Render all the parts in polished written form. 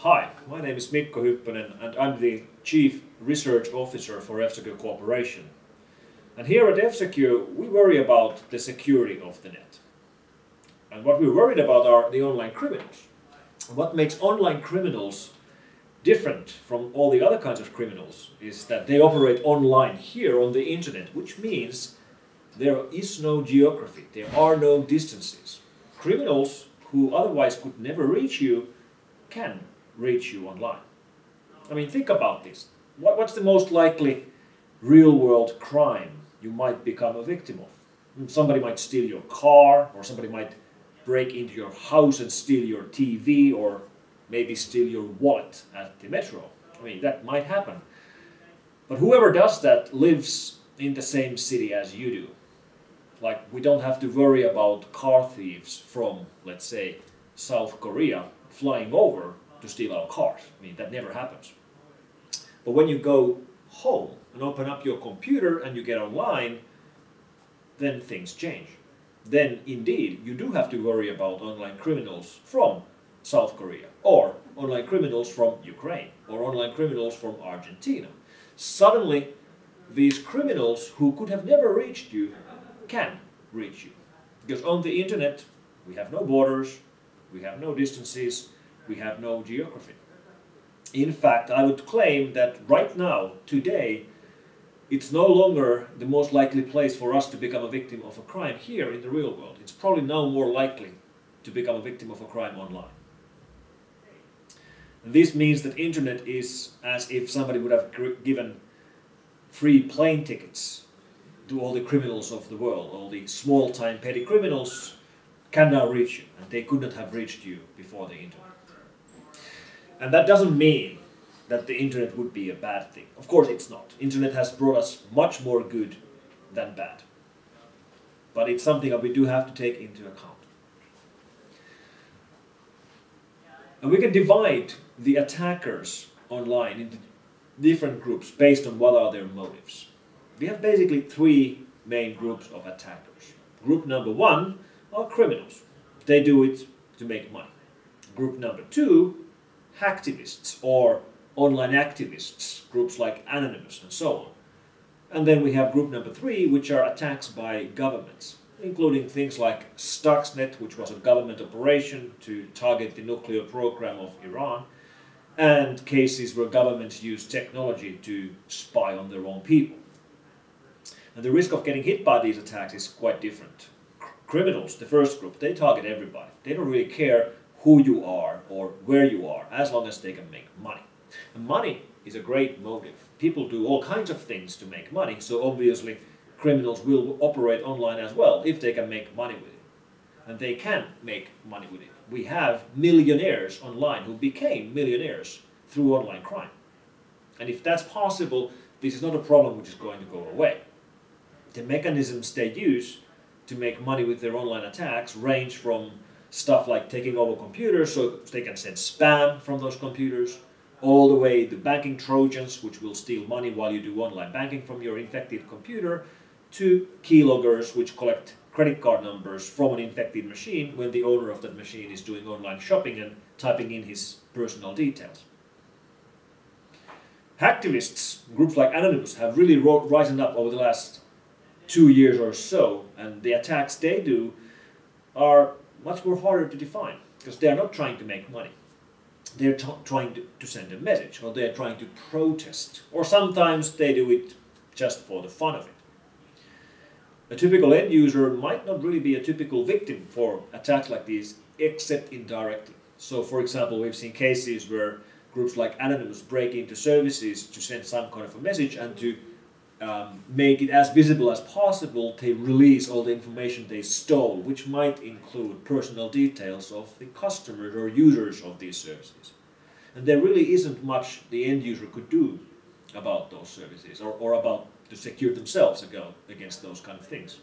Hi, my name is Mikko Hyppönen and I'm the Chief Research Officer for F-Secure Corporation. And here at F-Secure we worry about the security of the net. And what we're worried about are the online criminals. What makes online criminals different from all the other kinds of criminals is that they operate online here on the internet, which means there is no geography, there are no distances. Criminals who otherwise could never reach you can reach you online. I mean, think about this. What's the most likely real-world crime you might become a victim of? Somebody might steal your car, or somebody might break into your house and steal your TV, or maybe steal your wallet at the metro. I mean, that might happen. But whoever does that lives in the same city as you do. Like, we don't have to worry about car thieves from, let's say, South Korea flying over to steal our cars. I mean, that never happens. But when you go home and open up your computer and you get online, then things change. Then, indeed, you do have to worry about online criminals from South Korea, or online criminals from Ukraine, or online criminals from Argentina. Suddenly, these criminals who could have never reached you can reach you. Because on the internet, we have no borders, we have no distances, we have no geography. In fact, I would claim that right now, today, it's no longer the most likely place for us to become a victim of a crime here in the real world. It's probably now more likely to become a victim of a crime online. This means that internet is as if somebody would have given free plane tickets to all the criminals of the world. All the small-time petty criminals can now reach you, and they could not have reached you before the internet. And that doesn't mean that the internet would be a bad thing. Of course it's not. Internet has brought us much more good than bad. But it's something that we do have to take into account. And we can divide the attackers online into different groups based on what are their motives. We have basically three main groups of attackers. Group number one are criminals. They do it to make money. Group number two, hacktivists or online activists, groups like Anonymous and so on. And then we have group number three, which are attacks by governments, including things like Stuxnet, which was a government operation to target the nuclear program of Iran, and cases where governments use technology to spy on their own people. And the risk of getting hit by these attacks is quite different. Criminals, the first group, they target everybody. They don't really care who you are or where you are, as long as they can make money. And money is a great motive. People do all kinds of things to make money, so obviously criminals will operate online as well if they can make money with it. And they can make money with it. We have millionaires online who became millionaires through online crime. And if that's possible, this is not a problem which is going to go away. The mechanisms they use to make money with their online attacks range from stuff like taking over computers so they can send spam from those computers, all the way to banking trojans, which will steal money while you do online banking from your infected computer, to keyloggers, which collect credit card numbers from an infected machine when the owner of that machine is doing online shopping and typing in his personal details. Hacktivists, groups like Anonymous, have really risen up over the last 2 years or so, and the attacks they do are much more harder to define, because they are not trying to make money. They're trying to send a message, or they're trying to protest, or sometimes they do it just for the fun of it. A typical end user might not really be a typical victim for attacks like these, except indirectly. So, for example, we've seen cases where groups like Anonymous break into services to send some kind of a message, and to make it as visible as possible, they release all the information they stole, which might include personal details of the customers or users of these services. And there really isn't much the end user could do about those services, or about to secure themselves against those kind of things.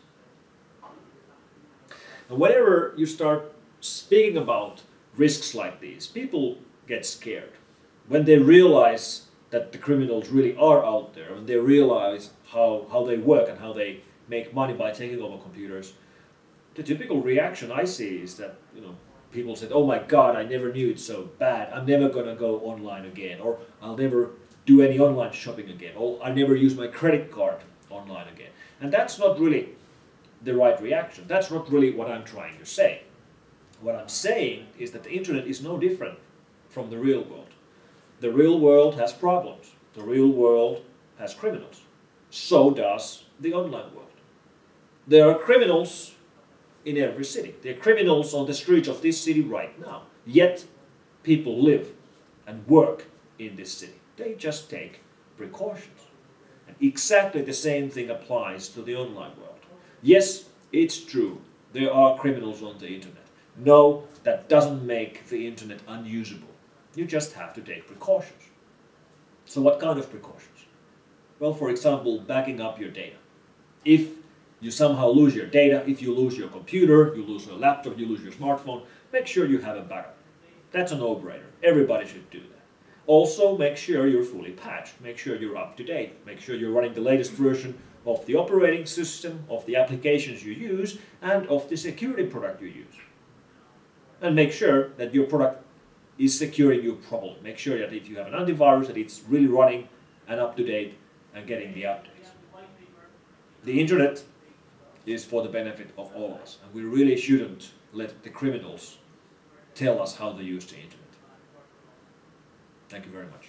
And whenever you start speaking about risks like these, people get scared. When they realize that the criminals really are out there, and they realize how they work and how they make money by taking over computers, the typical reaction I see is that, people said, oh my God, I never knew it's so bad. I'm never going to go online again. Or I'll never do any online shopping again. Or I never use my credit card online again. And that's not really the right reaction. That's not really what I'm trying to say. What I'm saying is that the internet is no different from the real world. The real world has problems. The real world has criminals. So does the online world. There are criminals in every city. There are criminals on the streets of this city right now. Yet people live and work in this city. They just take precautions. And exactly the same thing applies to the online world. Yes, it's true. There are criminals on the internet. No, that doesn't make the internet unusable. You just have to take precautions. So what kind of precautions? Well, for example, backing up your data. If you somehow lose your data, if you lose your computer, you lose your laptop, you lose your smartphone, make sure you have a backup. That's a no-brainer. Everybody should do that. Also, make sure you're fully patched. Make sure you're up to date. Make sure you're running the latest version of the operating system, of the applications you use, and of the security product you use. And make sure that your product is securing you properly. Make sure that if you have an antivirus, that it's really running and up to date and getting the updates. The internet is for the benefit of all of us, and we really shouldn't let the criminals tell us how to use the internet. Thank you very much.